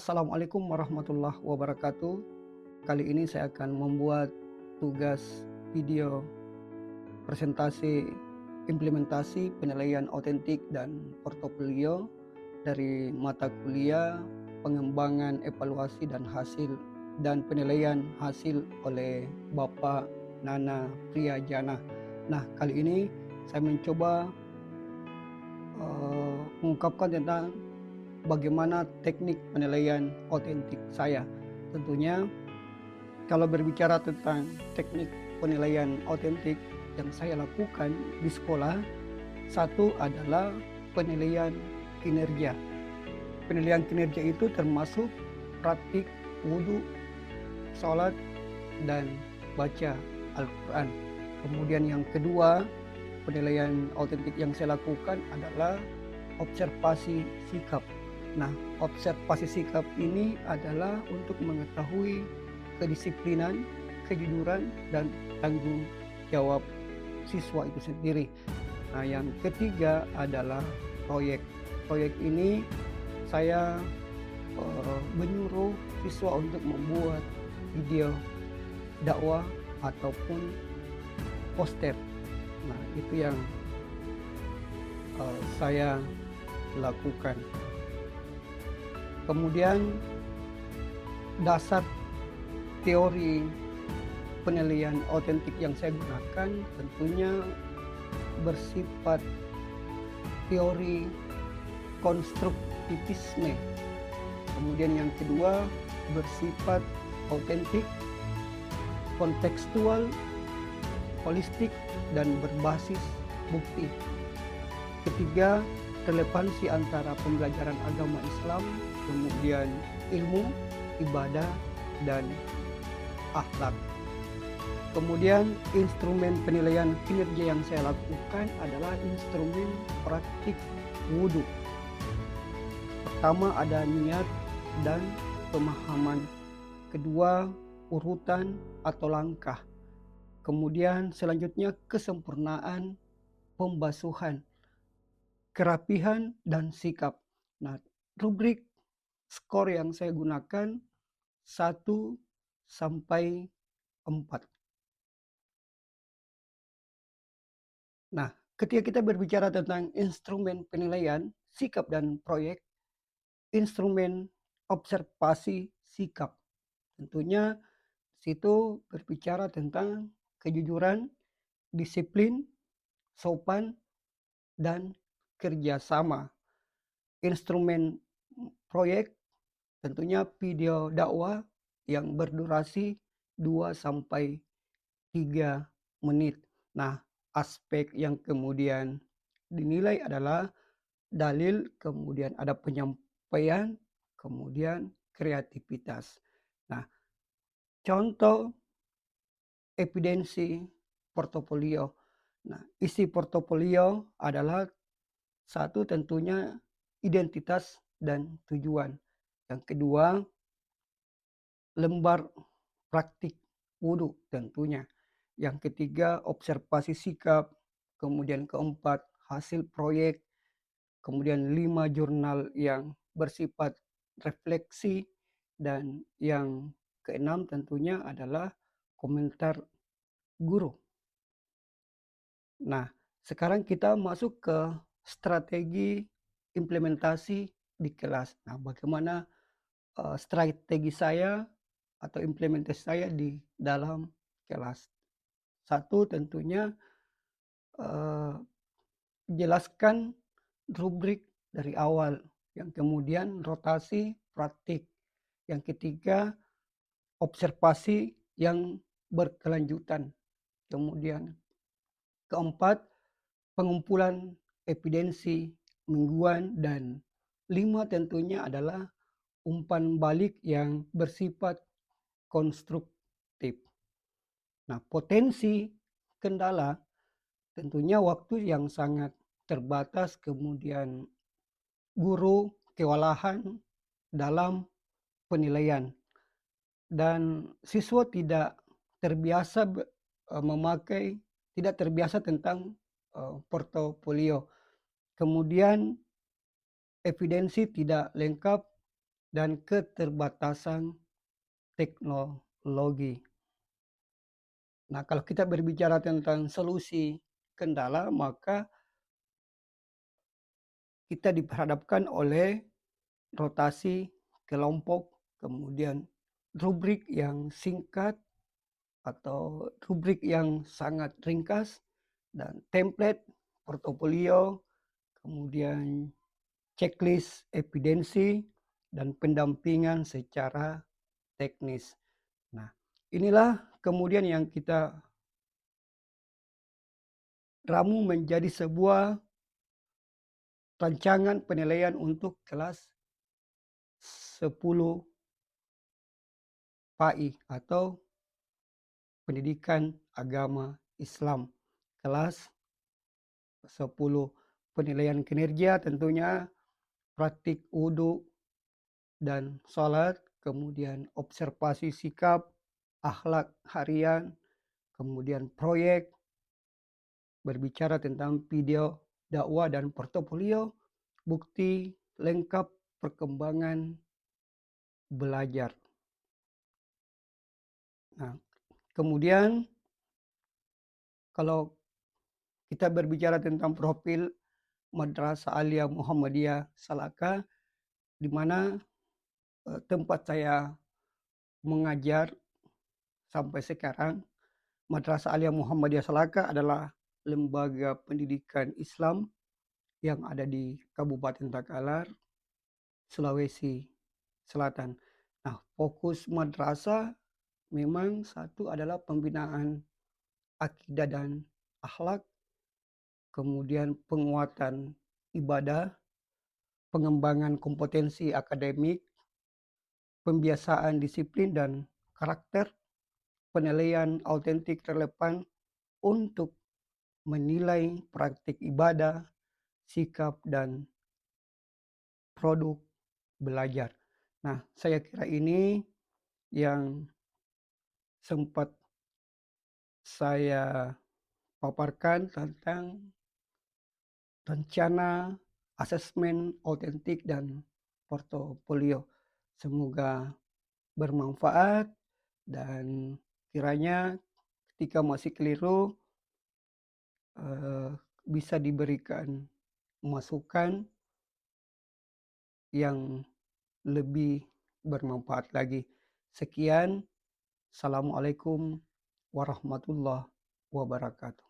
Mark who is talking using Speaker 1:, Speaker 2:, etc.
Speaker 1: Assalamualaikum warahmatullahi wabarakatuh. Kali ini saya akan membuat tugas video presentasi implementasi penilaian otentik dan portofolio dari mata kuliah pengembangan evaluasi dan hasil dan penilaian hasil oleh Bapak Nana Priyajana. Nah, kali ini saya mencoba mengungkapkan tentang bagaimana teknik penilaian otentik saya. Tentunya kalau berbicara tentang teknik penilaian otentik yang saya lakukan di sekolah, satu adalah penilaian kinerja. Penilaian kinerja itu termasuk praktik wudhu, sholat, dan baca Al-Quran. Kemudian yang kedua, penilaian otentik yang saya lakukan adalah observasi sikap. Nah, observasi sikap ini adalah untuk mengetahui kedisiplinan, kejujuran, dan tanggung jawab siswa itu sendiri. Nah, yang ketiga adalah proyek. Proyek ini saya menyuruh siswa untuk membuat video dakwah ataupun poster. Nah, itu yang saya lakukan. Kemudian dasar teori penilaian otentik yang saya gunakan tentunya bersifat teori konstruktivisme. Kemudian yang kedua bersifat autentik, kontekstual, holistik, dan berbasis bukti. Ketiga, relevansi antara pembelajaran agama Islam, kemudian ilmu, ibadah, dan akhlak. Kemudian instrumen penilaian kinerja yang saya lakukan adalah instrumen praktik wudhu. Pertama ada niat dan pemahaman. Kedua, urutan atau langkah. Kemudian selanjutnya kesempurnaan pembasuhan, kerapihan, dan sikap. Nah, rubrik skor yang saya gunakan 1 sampai 4. Nah, ketika kita berbicara tentang instrumen penilaian sikap dan proyek, instrumen observasi sikap. Tentunya situ berbicara tentang kejujuran, disiplin, sopan, dan kerjasama. Instrumen proyek tentunya video dakwah yang berdurasi 2 sampai 3 menit. Nah, aspek yang kemudian dinilai adalah dalil, kemudian ada penyampaian, kemudian kreativitas. Nah, contoh evidensi portofolio. Nah, isi portofolio adalah satu tentunya identitas dan tujuan. Yang kedua, lembar praktik wudhu tentunya. Yang ketiga, observasi sikap. Kemudian keempat, hasil proyek. Kemudian 5 jurnal yang bersifat refleksi. Dan yang keenam tentunya adalah komentar guru. Nah, sekarang kita masuk ke strategi implementasi di kelas. Nah, bagaimana strategi saya atau implementasi saya di dalam kelas. Satu tentunya jelaskan rubrik dari awal. Yang kemudian rotasi praktik. Yang ketiga observasi yang berkelanjutan. Kemudian keempat pengumpulan evidensi mingguan, dan 5 tentunya adalah umpan balik yang bersifat konstruktif. Nah, potensi kendala tentunya waktu yang sangat terbatas, kemudian guru kewalahan dalam penilaian, dan siswa tidak terbiasa tidak terbiasa tentang portofolio. Kemudian evidensi tidak lengkap dan keterbatasan teknologi. Nah, kalau kita berbicara tentang solusi kendala, maka kita diperhadapkan oleh rotasi kelompok, kemudian rubrik yang singkat atau rubrik yang sangat ringkas, dan template, portofolio, kemudian checklist evidensi, dan pendampingan secara teknis. Nah, inilah kemudian yang kita ramu menjadi sebuah rancangan penilaian untuk kelas 10 PAI atau Pendidikan Agama Islam. Kelas 10 penilaian kinerja tentunya praktik wudhu dan sholat, kemudian observasi sikap, akhlak harian, kemudian proyek, berbicara tentang video dakwah dan portofolio, bukti lengkap perkembangan belajar. Nah, kemudian kalau kita berbicara tentang profil Madrasah Aliyah Muhammadiyah Salaka, di mana tempat saya mengajar sampai sekarang. Madrasah Aliyah Muhammadiyah Salaka adalah lembaga pendidikan Islam yang ada di Kabupaten Takalar, Sulawesi Selatan. Nah, fokus madrasah memang satu adalah pembinaan akidah dan akhlak, kemudian penguatan ibadah, pengembangan kompetensi akademik, pembiasaan disiplin dan karakter, penilaian autentik relevan untuk menilai praktik ibadah, sikap, dan produk belajar. Nah, saya kira ini yang sempat saya paparkan tentang rencana asesmen autentik dan portofolio. Semoga bermanfaat dan kiranya ketika masih keliru bisa diberikan masukan yang lebih bermanfaat lagi. Sekian, Assalamualaikum warahmatullahi wabarakatuh.